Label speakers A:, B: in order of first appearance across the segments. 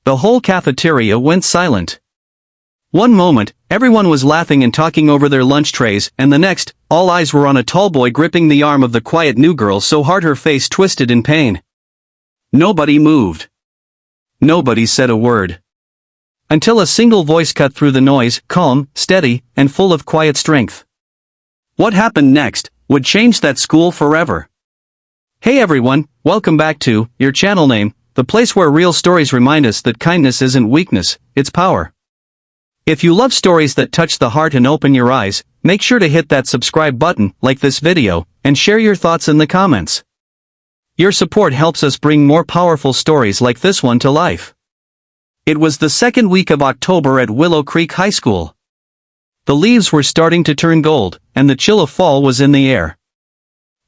A: The whole cafeteria went silent. One moment, everyone was laughing and talking over their lunch trays, and the next, all eyes were on a tall boy gripping the arm of the quiet new girl so hard her face twisted in pain. Nobody moved. Nobody said a word. Until a single voice cut through the noise, calm, steady, and full of quiet strength. What happened next would change that school forever. Hey everyone, welcome back to your channel name, the place where real stories remind us that kindness isn't weakness, it's power. If you love stories that touch the heart and open your eyes, make sure to hit that subscribe button, like this video, and share your thoughts in the comments. Your support helps us bring more powerful stories like this one to life. It was the second week of October at Willow Creek High School. The leaves were starting to turn gold, and the chill of fall was in the air.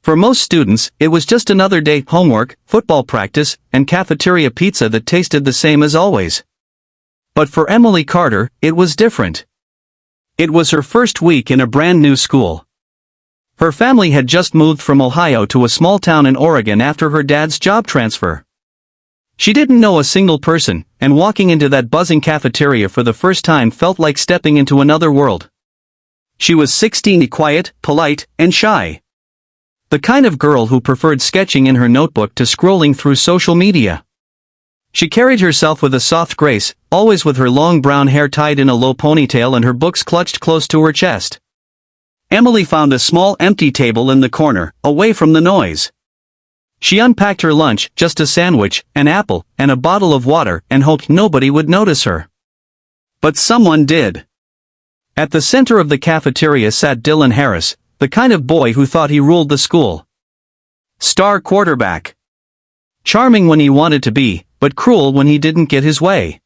A: For most students, it was just another day, homework, football practice, and cafeteria pizza that tasted the same as always. But for Emily Carter, it was different. It was her first week in a brand new school. Her family had just moved from Ohio to a small town in Oregon after her dad's job transfer. She didn't know a single person, and walking into that buzzing cafeteria for the first time felt like stepping into another world. She was 16, quiet, polite, and shy. The kind of girl who preferred sketching in her notebook to scrolling through social media. She carried herself with a soft grace, always with her long brown hair tied in a low ponytail and her books clutched close to her chest. Emily found a small empty table in the corner, away from the noise. She unpacked her lunch, just a sandwich, an apple, and a bottle of water, and hoped nobody would notice her. But someone did. At the center of the cafeteria sat Dylan Harris, the kind of boy who thought he ruled the school. Star quarterback. Charming when he wanted to be, but cruel when he didn't get his way.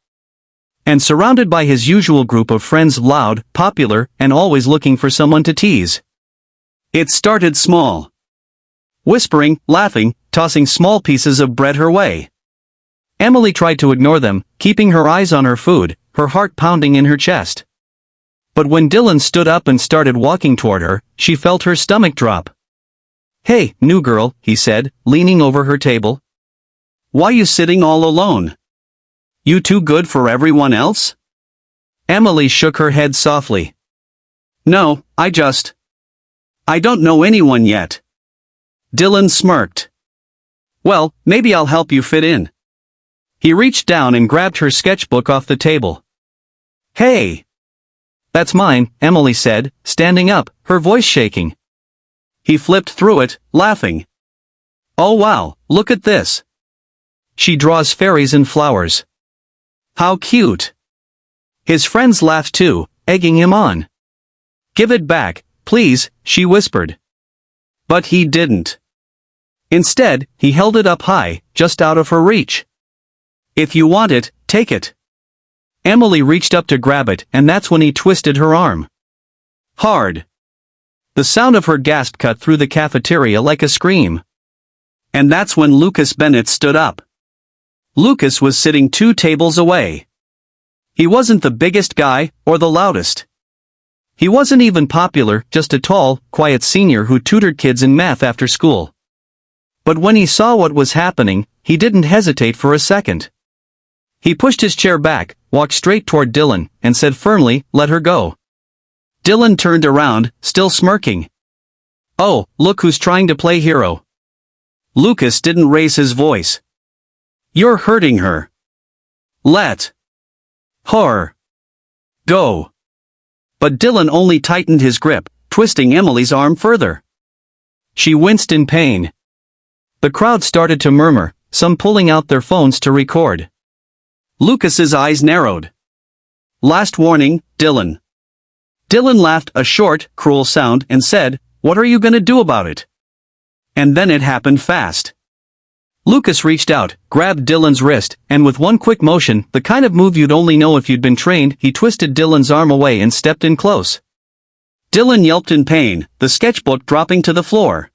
A: And surrounded by his usual group of friends, loud, popular, and always looking for someone to tease. It started small. Whispering, laughing, tossing small pieces of bread her way. Emily tried to ignore them, keeping her eyes on her food, her heart pounding in her chest. But when Dylan stood up and started walking toward her, she felt her stomach drop. "Hey, new girl," he said, leaning over her table. "Why you sitting all alone? You too good for everyone else?" Emily shook her head softly. "No, I don't know anyone yet." Dylan smirked. "Well, maybe I'll help you fit in." He reached down and grabbed her sketchbook off the table. "Hey! That's mine," Emily said, standing up, her voice shaking. He flipped through it, laughing. "Oh wow, look at this. She draws fairies and flowers. How cute." His friends laughed too, egging him on. "Give it back, please," she whispered. But he didn't. Instead, he held it up high, just out of her reach. "If you want it, take it." Emily reached up to grab it, and that's when he twisted her arm. Hard. The sound of her gasp cut through the cafeteria like a scream. And that's when Lucas Bennett stood up. Lucas was sitting 2 tables away. He wasn't the biggest guy, or the loudest. He wasn't even popular, just a tall, quiet senior who tutored kids in math after school. But when he saw what was happening, he didn't hesitate for a second. He pushed his chair back, walked straight toward Dylan, and said firmly, "Let her go." Dylan turned around, still smirking. "Oh, look who's trying to play hero." Lucas didn't raise his voice. "You're hurting her. Let her go." But Dylan only tightened his grip, twisting Emily's arm further. She winced in pain. The crowd started to murmur, some pulling out their phones to record. Lucas's eyes narrowed. "Last warning, Dylan." Dylan laughed a short, cruel sound and said, "What are you gonna do about it?" And then it happened fast. Lucas reached out, grabbed Dylan's wrist, and with one quick motion, the kind of move you'd only know if you'd been trained, he twisted Dylan's arm away and stepped in close. Dylan yelped in pain, the sketchbook dropping to the floor.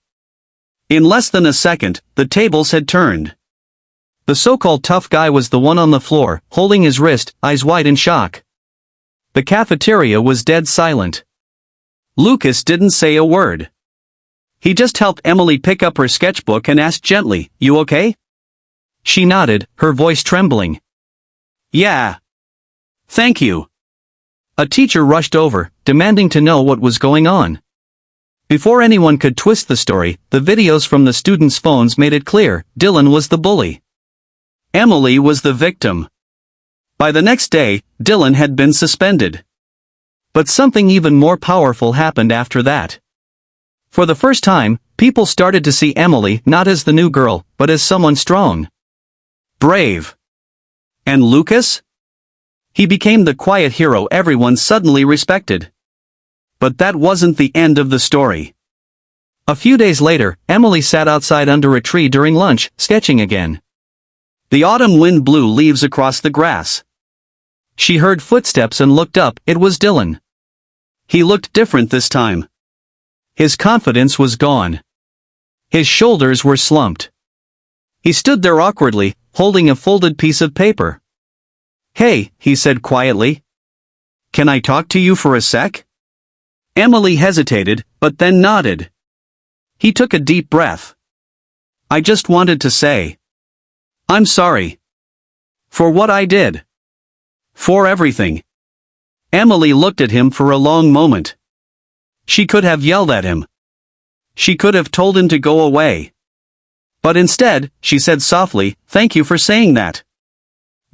A: In less than a second, the tables had turned. The so-called tough guy was the one on the floor, holding his wrist, eyes wide in shock. The cafeteria was dead silent. Lucas didn't say a word. He just helped Emily pick up her sketchbook and asked gently, "You okay?" She nodded, her voice trembling. Yeah. Thank you. A teacher rushed over, demanding to know what was going on. Before anyone could twist the story, the videos from the students' phones made it clear, Dylan was the bully. Emily was the victim. By the next day, Dylan had been suspended. But something even more powerful happened after that. For the first time, people started to see Emily not as the new girl, but as someone strong. Brave. And Lucas? He became the quiet hero everyone suddenly respected. But that wasn't the end of the story. A few days later, Emily sat outside under a tree during lunch, sketching again. The autumn wind blew leaves across the grass. She heard footsteps and looked up. It was Dylan. He looked different this time. His confidence was gone. His shoulders were slumped. He stood there awkwardly, holding a folded piece of paper. "Hey," he said quietly. "Can I talk to you for a sec?" Emily hesitated, but then nodded. He took a deep breath. "I just wanted to say, I'm sorry. For what I did. For everything." Emily looked at him for a long moment. She could have yelled at him. She could have told him to go away. But instead, she said softly, "Thank you for saying that."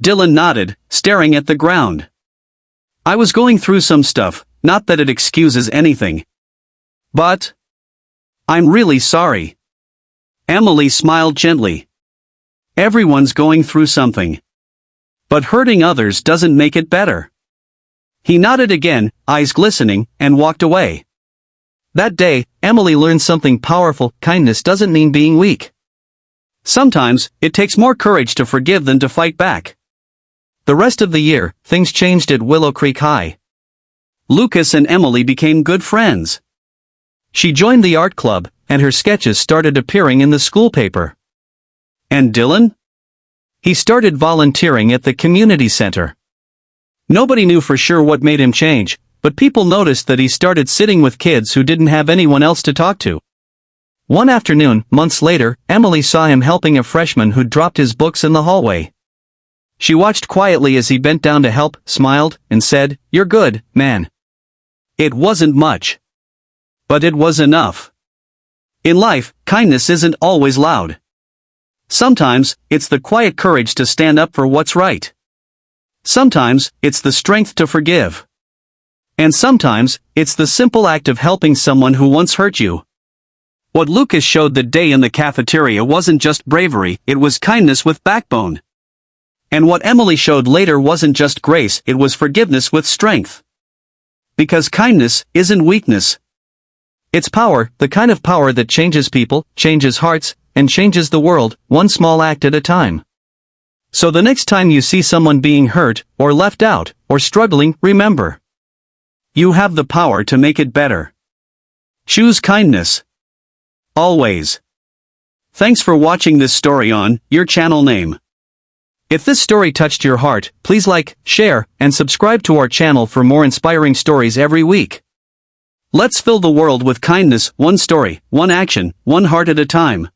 A: Dylan nodded, staring at the ground. "I was going through some stuff, not that it excuses anything. But I'm really sorry." Emily smiled gently. Everyone's going through something. But hurting others doesn't make it better. He nodded again, eyes glistening, and walked away. That day, Emily learned something powerful. Kindness doesn't mean being weak. Sometimes, it takes more courage to forgive than to fight back. The rest of the year, things changed at Willow Creek High. Lucas and Emily became good friends. She joined the art club, and her sketches started appearing in the school paper. And Dylan? He started volunteering at the community center. Nobody knew for sure what made him change, but people noticed that he started sitting with kids who didn't have anyone else to talk to. One afternoon, months later, Emily saw him helping a freshman who'd dropped his books in the hallway. She watched quietly as he bent down to help, smiled, and said, "You're good, man." It wasn't much. But it was enough. In life, kindness isn't always loud. Sometimes, it's the quiet courage to stand up for what's right. Sometimes, it's the strength to forgive. And sometimes, it's the simple act of helping someone who once hurt you. What Lucas showed that day in the cafeteria wasn't just bravery, it was kindness with backbone. And what Emily showed later wasn't just grace, it was forgiveness with strength. Because kindness isn't weakness. It's power, the kind of power that changes people, changes hearts, and changes the world, one small act at a time. So the next time you see someone being hurt, or left out, or struggling, remember. You have the power to make it better. Choose kindness. Always. Thanks for watching this story on your channel name. If this story touched your heart, please like, share, and subscribe to our channel for more inspiring stories every week. Let's fill the world with kindness, one story, one action, one heart at a time.